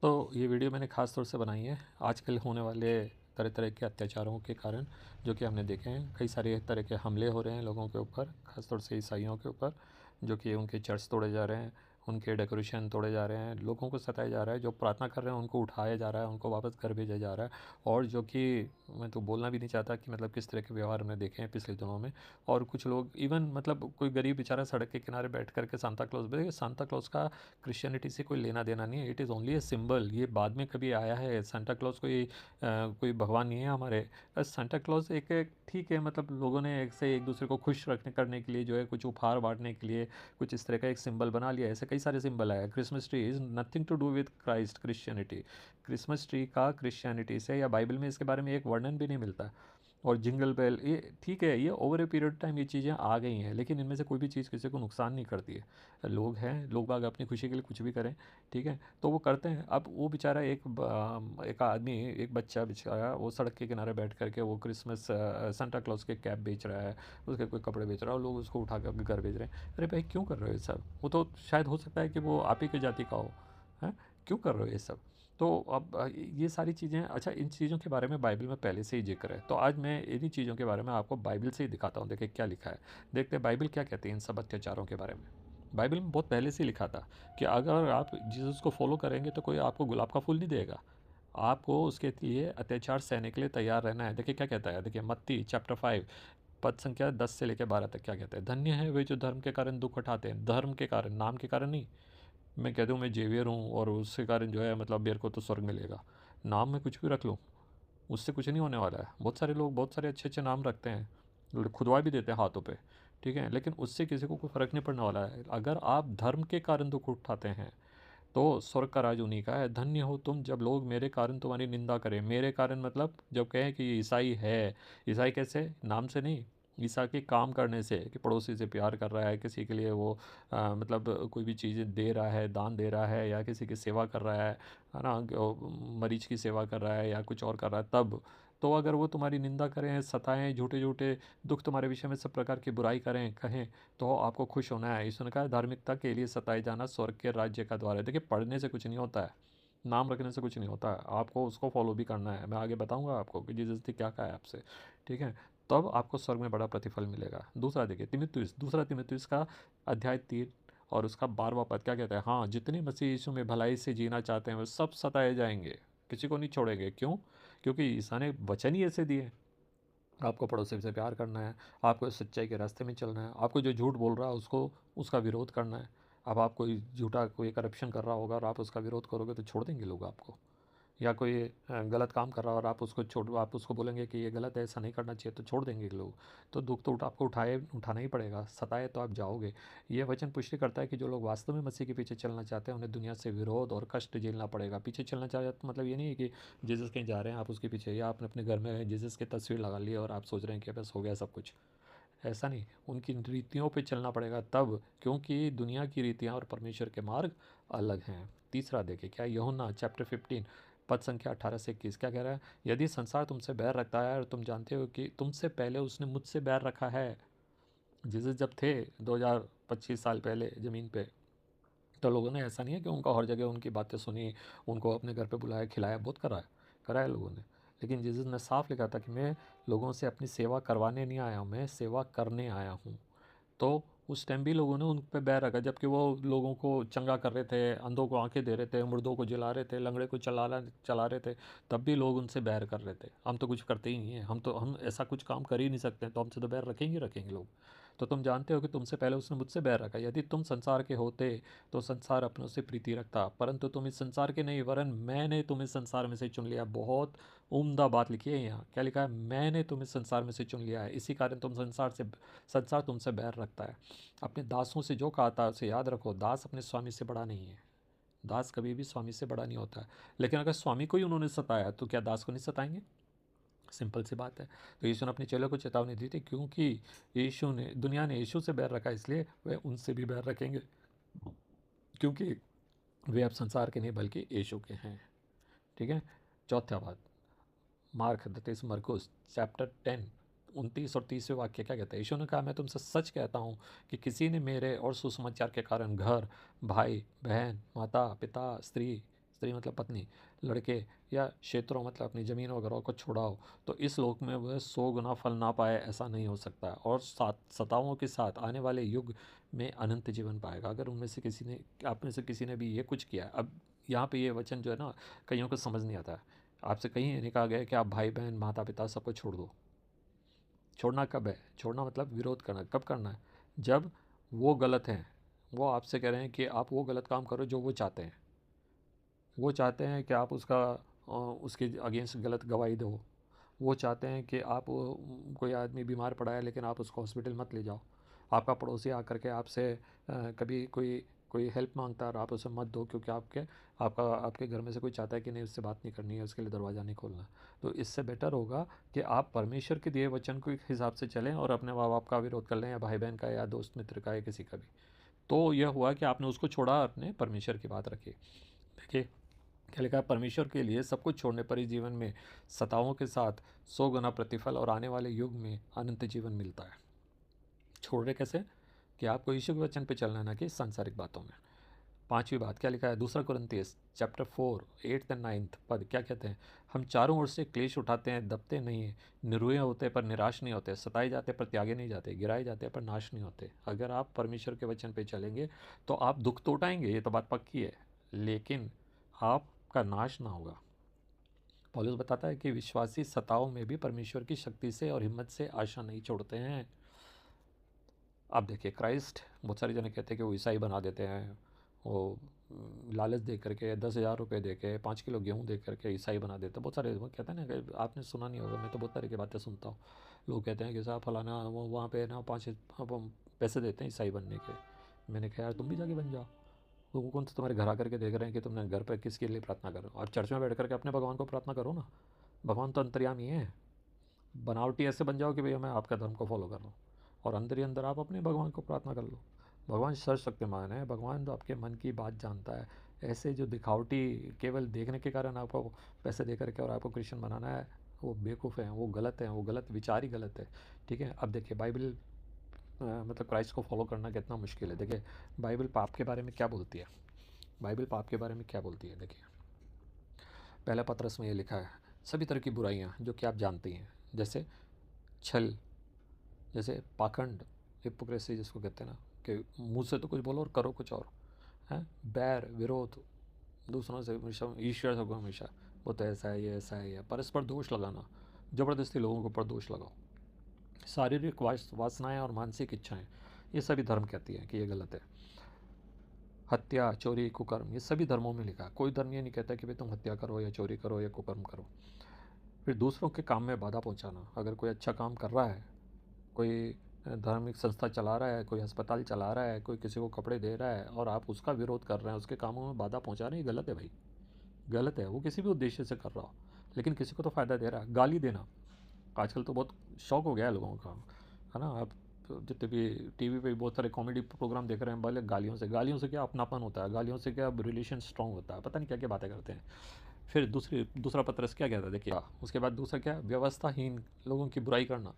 तो ये वीडियो मैंने ख़ास तौर से बनाई है आजकल होने वाले तरह तरह के अत्याचारों के कारण, जो कि हमने देखे हैं। कई सारे तरह के हमले हो रहे हैं लोगों के ऊपर, ख़ास तौर से ईसाइयों के ऊपर, जो कि उनके चर्च तोड़े जा रहे हैं, उनके डेकोरेशन तोड़े जा रहे हैं, लोगों को सताया जा रहा है, जो प्रार्थना कर रहे हैं उनको उठाया जा रहा है, उनको वापस घर भेजा जा रहा है। और जो कि मैं तो बोलना भी नहीं चाहता कि मतलब किस तरह के व्यवहार हमने देखे हैं पिछले दिनों में। और कुछ लोग इवन मतलब कोई गरीब बेचारा सड़क के किनारे बैठ करके सांता क्लॉज, सांता क्लॉज का क्रिश्चियनिटी से कोई लेना देना नहीं है। It is only a symbol. ये बाद में कभी आया है। सांता क्लॉज कोई भगवान नहीं है हमारे। सांता क्लॉज एक ठीक है, मतलब लोगों ने एक दूसरे को खुश रखने करने के लिए जो है कुछ उपहार बांटने के लिए कुछ इस तरह का एक सिंबल बना लिया। ऐसे कई सारे सिंबल आए। Christmas tree is nothing to do with Christ Christianity. Christmas tree का क्रिश्चियनिटी से या बाइबल में इसके बारे में एक वर्णन भी नहीं मिलता। और जिंगल बेल, ये ठीक है, ये ओवर ए पीरियड टाइम ये चीज़ें आ गई हैं, लेकिन इनमें से कोई भी चीज़ किसी को नुकसान नहीं करती है। लोग हैं, लोग बाग अपनी खुशी के लिए कुछ भी करें, ठीक है, तो वो करते हैं। अब वो बेचारा एक आदमी, एक बच्चा बेचारा वो सड़क के किनारे बैठ करके वो क्रिसमस सेंटा क्लॉज के कैप बेच रहा है, उसके कोई कपड़े बेच रहा है, और लोग उसको उठा कर घर भेज रहे हैं। अरे भाई क्यों कर रहे हो ये सब? वो तो शायद हो सकता है कि वो आप ही की जाति का हो, हैं? क्यों कर रहे हो ये सब? तो अब ये सारी चीज़ें, अच्छा इन चीज़ों के बारे में बाइबल में पहले से ही जिक्र है, तो आज मैं इन्हीं चीज़ों के बारे में आपको बाइबल से ही दिखाता हूँ। देखिए क्या लिखा है, देखते हैं बाइबल क्या कहती है इन सब अत्याचारों के बारे में। बाइबल में बहुत पहले से ही लिखा था कि अगर आप जीसस को फॉलो करेंगे तो कोई आपको गुलाब का फूल नहीं देगा, आपको उसके लिए अत्याचार सहने के लिए तैयार रहना है। देखिए क्या कहता है, देखिए मत्ती चैप्टर 5 पद संख्या 10 से लेकर 12 तक क्या कहते हैं। धन्य है वे जो धर्म के कारण दुख उठाते हैं, धर्म के कारण, नाम के कारण नहीं। मैं कह दूँ मैं जेवियर हूँ और उसके कारण जो है मतलब मेरे को तो स्वर्ग मिलेगा, नाम में कुछ भी रख लूँ, उससे कुछ नहीं होने वाला है। बहुत सारे लोग बहुत सारे अच्छे अच्छे नाम रखते हैं, खुदवा भी देते हैं हाथों पे, ठीक है, लेकिन उससे किसी को कोई फ़र्क नहीं पड़ने वाला है। अगर आप धर्म के कारण दुख उठाते हैं तो स्वर्ग का राज उन्हीं का है। धन्य हो तुम जब लोग मेरे कारण तुम्हारी निंदा करें। मेरे कारण मतलब जब कहें कि ये ईसाई है, ईसाई कैसे, नाम से नहीं, ईसा के काम करने से, कि पड़ोसी से प्यार कर रहा है, किसी के लिए वो मतलब कोई भी चीज़ें दे रहा है, दान दे रहा है, या किसी की सेवा कर रहा है ना, मरीज की सेवा कर रहा है या कुछ और कर रहा है, तब तो अगर वो तुम्हारी निंदा करें, सताएं, झूठे झूठे दुख तुम्हारे विषय में सब प्रकार की बुराई करें, कहें, तो आपको खुश होना है। यीशु ने कहा धार्मिकता के लिए सताए जाना स्वर्ग के राज्य का द्वार है। देखिए पढ़ने से कुछ नहीं होता है, नाम रखने से कुछ नहीं होता है, आपको उसको फॉलो भी करना है। मैं आगे बताऊंगा आपको कि जीसस ने क्या कहा है आपसे, ठीक है, तब आपको स्वर्ग में बड़ा प्रतिफल मिलेगा। दूसरा देखिए तिमुथियुस, दूसरा तिमुथियुस का अध्याय 3 और उसका 12वां पद क्या कहता है। हाँ, जितने मसीह यीशु में भलाई से जीना चाहते हैं वे सब सताए जाएंगे, किसी को नहीं छोड़ेंगे। क्यों? क्योंकि ईसा ने वचन ही ऐसे दिए। आपको पड़ोसी से प्यार करना है, आपको सच्चाई के रास्ते में चलना है, आपको जो झूठ बोल रहा है उसको उसका विरोध करना है। अब आप कोई झूठा कोई करप्शन कर रहा होगा और आप उसका विरोध करोगे तो छोड़ देंगे लोग आपको। या कोई गलत काम कर रहा है और आप उसको बोलेंगे कि ये गलत है, ऐसा नहीं करना चाहिए, तो छोड़ देंगे लोग। तो दुख तो आपको उठाना ही पड़ेगा, सताए तो आप जाओगे। ये वचन पुष्टि करता है कि जो लोग वास्तव में मसीह के पीछे चलना चाहते हैं उन्हें दुनिया से विरोध और कष्ट झेलना पड़ेगा। पीछे चलना चाहते तो मतलब ये नहीं है कि जीसस कहीं जा रहे हैं आप उसके पीछे, या आपने अपने घर में जीसस की तस्वीर लगा ली और आप सोच रहे हैं कि बस हो गया सब कुछ। ऐसा नहीं, उनकी रीतियों पे चलना पड़ेगा तब, क्योंकि दुनिया की रीतियाँ और परमेश्वर के मार्ग अलग हैं। तीसरा देखिए क्या, यूहन्ना चैप्टर 15 पद संख्या 18 से 21 क्या कह रहा है। यदि संसार तुमसे बैर रखता है और तुम जानते हो कि तुमसे पहले उसने मुझसे बैर रखा है। जीसस जब थे 2025 साल पहले ज़मीन पे, तो लोगों ने, ऐसा नहीं है कि उनका हर जगह उनकी बातें सुनी, उनको अपने घर पे बुलाया, खिलाया, बहुत कराया लोगों ने। लेकिन जीसस ने साफ लिखा था कि मैं लोगों से अपनी सेवा करवाने नहीं आया हूँ, मैं सेवा करने आया हूँ। तो उस टाइम भी लोगों ने उन पे बैर रखा, जबकि वो लोगों को चंगा कर रहे थे, अंधों को आंखें दे रहे थे, मुर्दों को जिला रहे थे, लंगड़े को चला रहे थे, तब भी लोग उनसे बैर कर रहे थे। हम तो कुछ करते ही नहीं हैं, हम ऐसा कुछ काम कर ही नहीं सकते, तो हमसे तो बैर रखेंगे लोग। तो तुम जानते हो कि तुमसे पहले उसने मुझसे बैर रखा। यदि तुम संसार के होते तो संसार अपनों से प्रीति रखता, परंतु तुम इस संसार के नहीं, वरन मैंने तुम्हें संसार में से चुन लिया। बहुत उम्दा बात लिखी है यहाँ, क्या लिखा है, मैंने तुम्हें संसार में से चुन लिया है, इसी कारण संसार तुमसे बैर रखता है। अपने दासों से जो कहा था उसे याद रखो, दास अपने स्वामी से बड़ा नहीं है। दास कभी भी स्वामी से बड़ा नहीं होता है। लेकिन अगर स्वामी को ही उन्होंने सताया तो क्या दास को नहीं सताएंगे? सिंपल सी बात है। तो यीशु ने अपने चेलों को चेतावनी दी थी, क्योंकि दुनिया ने यीशु से बैर रखा, इसलिए वे उनसे भी बैर रखेंगे, क्योंकि वे अब संसार के नहीं बल्कि यीशु के हैं, ठीक है। चौथा बात, मार्क दतीस मरकुस चैप्टर 10 29 और 30वें वाक्य क्या कहता है। यीशु ने कहा मैं तुमसे सच कहता हूँ कि किसी ने मेरे और सुसमाचार के कारण घर, भाई बहन, माता पिता, स्त्री, स्त्री मतलब पत्नी, लड़के या क्षेत्रों मतलब अपनी ज़मीन वगैरह को छुड़ाओ, तो इस लोक में वह 100 गुना फल ना पाए, ऐसा नहीं हो सकता। और सताओं के साथ आने वाले युग में अनंत जीवन पाएगा। अगर उनमें से किसी ने, आप में से किसी ने भी ये कुछ किया। अब यहाँ पे ये वचन जो है ना, कईयों को समझ नहीं आता है। आपसे कहीं ये नहीं कहा गया कि आप भाई बहन माता पिता सबको छोड़ दो। छोड़ना कब है? छोड़ना मतलब विरोध करना। कब करना है? जब वो गलत हैं, वो आपसे कह रहे हैं कि आप वो गलत काम करो जो वो चाहते हैं। वो चाहते हैं कि आप उसके अगेंस्ट गलत गवाही दो। वो चाहते हैं कि आप, कोई आदमी बीमार पड़ा है लेकिन आप उसको हॉस्पिटल मत ले जाओ। आपका पड़ोसी आकर के आपसे कभी कोई कोई हेल्प मांगता है और आप उसे मत दो, क्योंकि आपके घर में से कोई चाहता है कि नहीं, उससे बात नहीं करनी है, उसके लिए दरवाज़ा नहीं खोलना। तो इससे बेटर होगा कि आप परमेश्वर के दिए वचन के हिसाब से चलें और अपने माँ बाप का विरोध कर लें, या भाई बहन का, या दोस्त मित्र का, या किसी का भी। तो यह हुआ कि आपने उसको छोड़ा, अपने परमेश्वर की बात रखी। देखिए क्या लिखा है, परमेश्वर के लिए सब कुछ छोड़ने पर ही जीवन में सताओं के साथ 100 गुना प्रतिफल और आने वाले युग में अनंत जीवन मिलता है। छोड़ रहे कैसे? कि आपको यीशु के वचन पे चलना है, ना कि सांसारिक बातों में। पांचवी बात क्या लिखा है, दूसरा कुरिन्थियस चैप्टर 4 8 एंड 9 पद क्या कहते हैं, हम चारों ओर से क्लेश उठाते हैं, दबते नहीं हैं, निरुए होते पर निराश नहीं होते, सताए जाते पर त्यागे नहीं जाते, गिराए जाते पर नाश नहीं होते। अगर आप परमेश्वर के वचन पे चलेंगे तो आप दुख तो उठाएंगे, ये तो बात पक्की है, लेकिन आपका नाश ना होगा। पौलुस बताता है कि विश्वासी सताओं में भी परमेश्वर की शक्ति से और हिम्मत से आशा नहीं छोड़ते हैं। अब देखिए, क्राइस्ट, बहुत सारे जने कहते हैं कि वो ईसाई बना देते हैं, वो लालच दे करके 10,000 रुपये दे के 5 किलो गेहूँ दे करके ईसाई बना देते हैं। बहुत सारे वो कहते हैं ना, कि आपने सुना नहीं होगा, मैं तो बहुत तरह की बातें सुनता हूँ। लोग कहते हैं कि साहब फलाना वो वहाँ पे ना 5 पैसे देते हैं ईसाई बनने के। मैंने कहा यार तुम भी जाके बन जाओ। वो कौन सा तुम्हारे घर आकर के देख रहे हैं कि तुमने घर पर किसके लिए प्रार्थना करो? आप चर्च में बैठ करके अपने भगवान को प्रार्थना करो ना। भगवान तो अंतर्यामी है। बनावटी ऐसे बन जाओ कि भैया मैं आपका धर्म को फॉलो कर रहा हूँ, और अंदर ही अंदर आप अपने भगवान को प्रार्थना कर लो। भगवान सर्वशक्तिमान है, भगवान तो आपके मन की बात जानता है। ऐसे जो दिखावटी केवल देखने के कारण आपको पैसे दे करके और आपको क्रिश्चियन बनाना है, वो बेवकूफ़ हैं, वो गलत हैं, वो गलत विचार ही गलत है। ठीक है। अब देखिए बाइबल, मतलब क्राइस्ट को फॉलो करना कितना मुश्किल है। देखिए बाइबल पाप के बारे में क्या बोलती है, बाइबल पाप के बारे में क्या बोलती है। देखिए पहला पत्रस में ये लिखा है, सभी तरह की बुराइयाँ जो कि आप जानती हैं, जैसे छल, जैसे पाखंड, हिपोक्रेसी जिसको कहते हैं ना, कि मुंह से तो कुछ बोलो और करो कुछ और, हैं, बैर, विरोध, दूसरों से हमेशा ईर्ष्या से हमेशा, वो तो ऐसा है, ये ऐसा है, ये परस्पर दोष लगाना, ज़बरदस्ती लोगों के ऊपर दोष लगाओ, शारीरिक वासनाएं और मानसिक इच्छाएं, ये सभी धर्म कहती है कि ये गलत है। हत्या, चोरी, कुकर्म, ये सभी धर्मों में लिखा है। कोई धर्म ये नहीं कहता कि भाई तुम हत्या करो या चोरी करो या कुकर्म करो। फिर दूसरों के काम में बाधा पहुंचाना, अगर कोई अच्छा काम कर रहा है, कोई धार्मिक संस्था चला रहा है, कोई अस्पताल चला रहा है, कोई किसी को कपड़े दे रहा है और आप उसका विरोध कर रहे हैं, उसके कामों में बाधा पहुंचा रहे हैं, ये गलत है भाई, गलत है। वो किसी भी उद्देश्य से कर रहा हो, लेकिन किसी को तो फ़ायदा दे रहा है। गाली देना आजकल तो बहुत शौक हो गया है लोगों का, है ना। आप जितने भी टीवी पे बहुत सारे कॉमेडी प्रोग्राम देख रहे हैं, भले गालियों से क्या अपनापन होता है, गालियों से क्या रिलेशन स्ट्रांग होता है, पता नहीं क्या क्या बातें करते हैं। फिर दूसरा पत्रस क्या कहता है, देखिए उसके बाद दूसरा क्या, व्यवस्थाहीन लोगों की बुराई करना।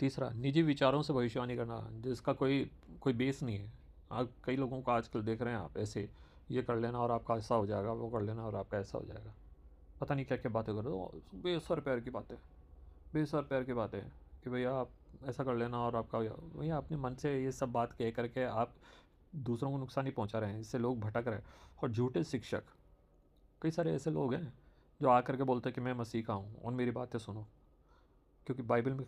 तीसरा, निजी विचारों से भविष्यवाणी करना जिसका कोई कोई बेस नहीं है। आप कई लोगों को आजकल देख रहे हैं, आप ऐसे, ये कर लेना और आपका ऐसा हो जाएगा, वो कर लेना और आपका ऐसा हो जाएगा, पता नहीं क्या क्या बातें कर रहे हो, बेसर पैर की बातें, बेसर पैर की बातें, कि भैया आप ऐसा कर लेना और आपका भैया, अपने मन से ये सब बात कह करके आप दूसरों को नुकसान ही पहुंचा रहे हैं, इससे लोग भटक रहे हैं। और झूठे शिक्षक, कई सारे ऐसे लोग हैं जो आकर के बोलते हैं कि मैं मसीह का हूँ और मेरी बातें सुनो, क्योंकि बाइबल में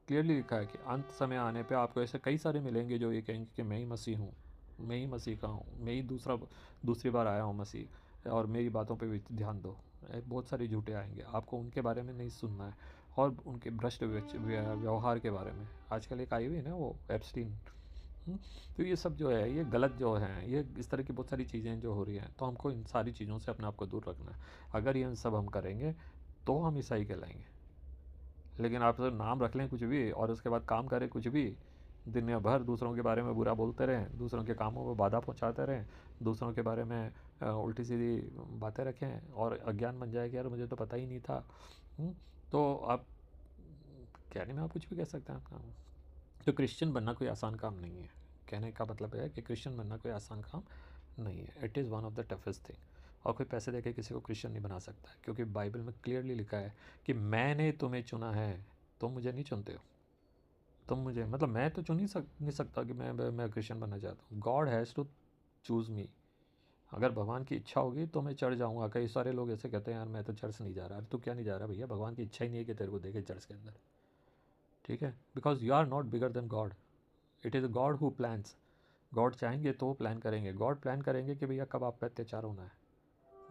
क्लियरली लिखा है कि अंत समय आने पे आपको ऐसे कई सारे मिलेंगे जो ये कहेंगे कि मैं ही मसीह हूँ, मैं ही मसीह का हूँ, मैं ही दूसरी बार आया हूँ मसीह, और मेरी बातों पे भी ध्यान दो। बहुत सारे झूठे आएंगे, आपको उनके बारे में नहीं सुनना है, और उनके भ्रष्ट व्यवहार के बारे में। आजकल एक आई हुई है ना, वो एप्स्टीन। तो ये सब जो है, ये गलत जो है, ये इस तरह की बहुत सारी चीज़ें जो हो रही हैं, तो हमको इन सारी चीज़ों से अपने आप को दूर रखना है। अगर ये सब हम करेंगे तो हम ईसाई कहलाएंगे। लेकिन आप तो नाम रख लें कुछ भी और उसके बाद काम करें कुछ भी, दिन भर दूसरों के बारे में बुरा बोलते रहें, दूसरों के कामों में बाधा पहुंचाते रहें, दूसरों के बारे में उल्टी सीधी बातें रखें, और अज्ञान बन जाए कि यार मुझे तो पता ही नहीं था। तो आप कहने में आप कुछ भी कह सकते हैं अपना। तो क्रिश्चियन बनना कोई आसान काम नहीं है। कहने का मतलब है कि क्रिश्चियन बनना कोई आसान काम नहीं है। It is one of the toughest thing. और कोई पैसे देके किसी को क्रिश्चियन नहीं बना सकता है, क्योंकि बाइबल में क्लियरली लिखा है कि मैंने तुम्हें चुना है, तुम मुझे नहीं चुनते हो। तुम मुझे, मतलब मैं तो चुन ही नहीं सकता कि मैं क्रिश्चियन बनना चाहता हूँ। गॉड हैज़ टू चूज़ मी। अगर भगवान की इच्छा होगी तो मैं चढ़ जाऊँगा। कई सारे लोग ऐसे कहते हैं यार मैं तो चर्च नहीं जा रहा। अरे तू क्या नहीं जा रहा भैया? भगवान की इच्छा ही नहीं है कि तेरे को देखे चर्च के अंदर, ठीक है? Because you are not bigger than God, it is God who plans. God चाहेंगे तो प्लान करेंगे। गॉड प्लान करेंगे कि भैया कब आप पे अत्याचार होना है।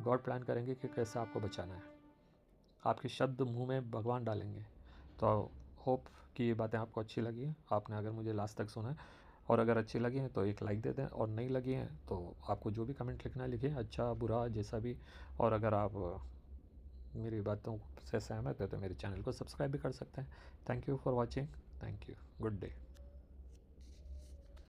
गॉड प्लान करेंगे कि कैसे आपको बचाना है। आपके शब्द मुंह में भगवान डालेंगे। तो होप कि ये बातें आपको अच्छी लगी हैं। आपने अगर मुझे लास्ट तक सुना है, और अगर अच्छी लगी हैं तो एक लाइक दे दें, और नहीं लगी हैं तो आपको जो भी कमेंट लिखना है लिखें, अच्छा बुरा जैसा भी। और अगर आप मेरी बातों से सहमत है तो मेरे चैनल को सब्सक्राइब भी कर सकते हैं। Thank you for watching. Thank you. Good day.